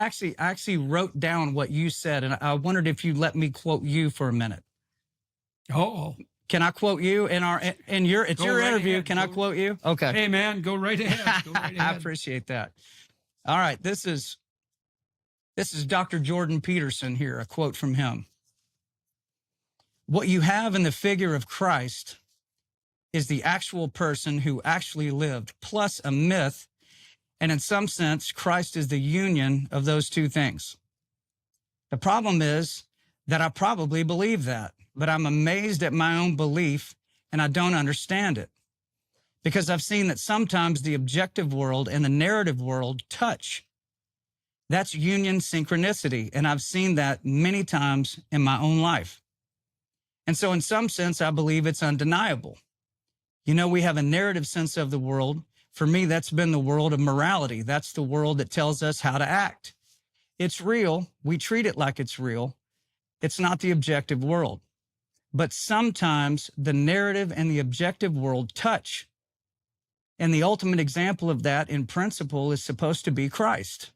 I actually wrote down what you said, and I wondered if you'd let me quote you for a minute. Oh, can I quote you it's your interview? Ahead. Can I quote you? Okay. Hey man, go right ahead. Go right ahead. I appreciate that. All right. This is Dr. Jordan Peterson here, a quote from him. What you have in the figure of Christ is the actual person who actually lived, plus a myth. And in some sense, Christ is the union of those two things. The problem is that I probably believe that, but I'm amazed at my own belief and I don't understand it. Because I've seen that sometimes the objective world and the narrative world touch. That's union synchronicity, and I've seen that many times in my own life. And so in some sense, I believe it's undeniable. You know, we have a narrative sense of the world. For me, that's been the world of morality. That's the world that tells us how to act. It's real. We treat it like it's real. It's not the objective world. But sometimes the narrative and the objective world touch. And the ultimate example of that in principle is supposed to be Christ.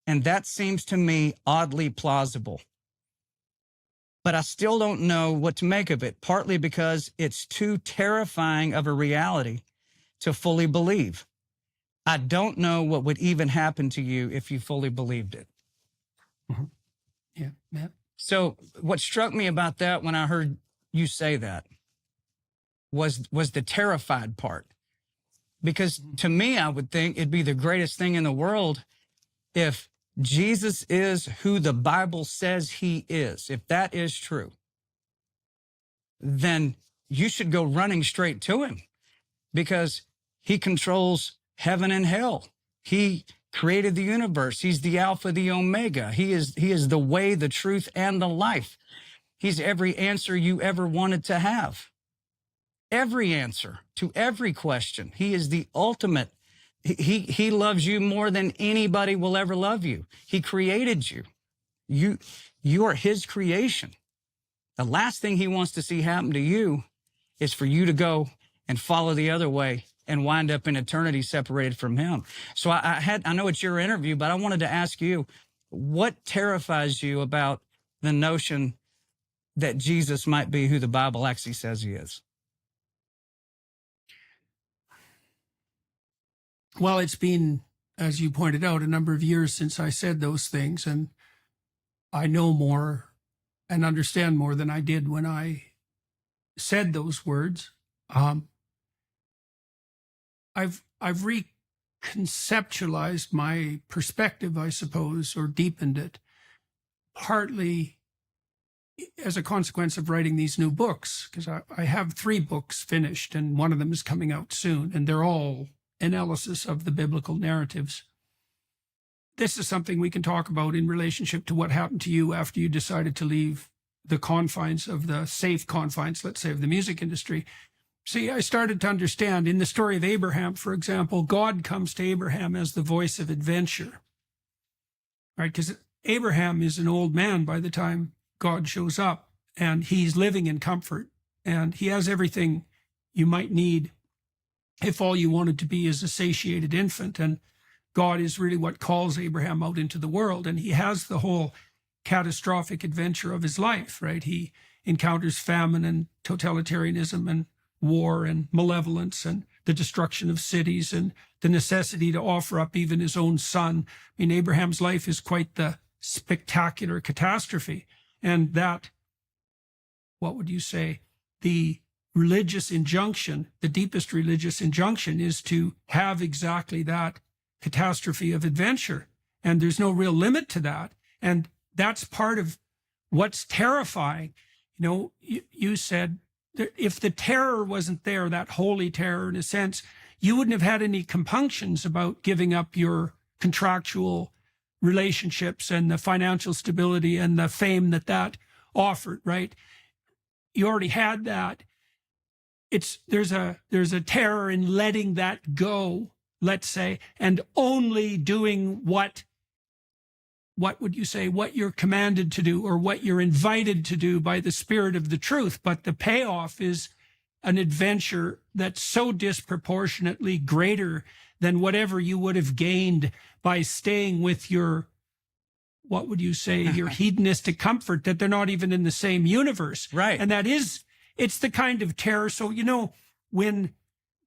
And that seems to me oddly plausible. But I still don't know what to make of it, partly because it's too terrifying of a reality to fully believe. I don't know what would even happen to you if you fully believed it. Mm-hmm. Yeah, Matt. So what struck me about that when I heard you say that was the terrified part. Because to me, I would think it'd be the greatest thing in the world if Jesus is who the Bible says he is. If that is true, then you should go running straight to him because he controls heaven and hell. He created the universe. He's the Alpha, the Omega. He is the way, the truth, and the life. He's every answer you ever wanted to have. Every answer to every question. He is the ultimate. He loves you more than anybody will ever love you. He created you. You are his creation. The last thing he wants to see happen to you is for you to go and follow the other way and wind up in eternity separated from him. So I know it's your interview, but I wanted to ask you, what terrifies you about the notion that Jesus might be who the Bible actually says he is? Well, it's been, as you pointed out, a number of years since I said those things, and I know more and understand more than I did when I said those words. I've reconceptualized my perspective, I suppose, or deepened it, partly as a consequence of writing these new books, because I have 3 books finished, and one of them is coming out soon, and they're all analysis of the biblical narratives. This is something we can talk about in relationship to what happened to you after you decided to leave the confines of the safe confines, let's say, of the music industry. See, I started to understand in the story of Abraham, for example, God comes to Abraham as the voice of adventure, right? Because Abraham is an old man by the time God shows up, and he's living in comfort, and he has everything you might need if all you wanted to be is a satiated infant. And God is really what calls Abraham out into the world. And he has the whole catastrophic adventure of his life, right? He encounters famine and totalitarianism and war and malevolence and the destruction of cities and the necessity to offer up even his own son. I mean, Abraham's life is quite the spectacular catastrophe. And that, what would you say, the religious injunction, the deepest religious injunction, is to have exactly that catastrophe of adventure. And there's no real limit to that. And that's part of what's terrifying. You know, you said that if the terror wasn't there, that holy terror in a sense, you wouldn't have had any compunctions about giving up your contractual relationships and the financial stability and the fame that offered, right? You already had that. There's a terror in letting that go, let's say, and only doing what would you say, what you're commanded to do or what you're invited to do by the Spirit of the truth. But the payoff is an adventure that's so disproportionately greater than whatever you would have gained by staying with your, what would you say, your hedonistic comfort, that they're not even in the same universe. Right. And it's the kind of terror. So, when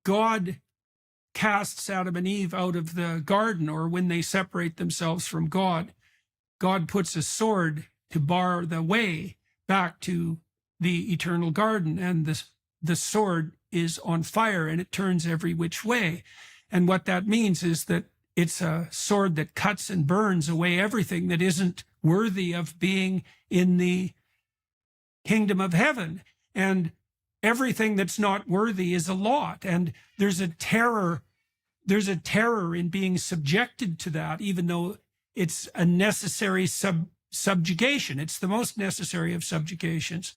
God casts Adam and Eve out of the garden, or when they separate themselves from God, God puts a sword to bar the way back to the eternal garden. And the sword is on fire and it turns every which way. And what that means is that it's a sword that cuts and burns away everything that isn't worthy of being in the kingdom of heaven. And everything that's not worthy is a lot. And there's a terror in being subjected to that, even though it's a necessary subjugation. It's the most necessary of subjugations.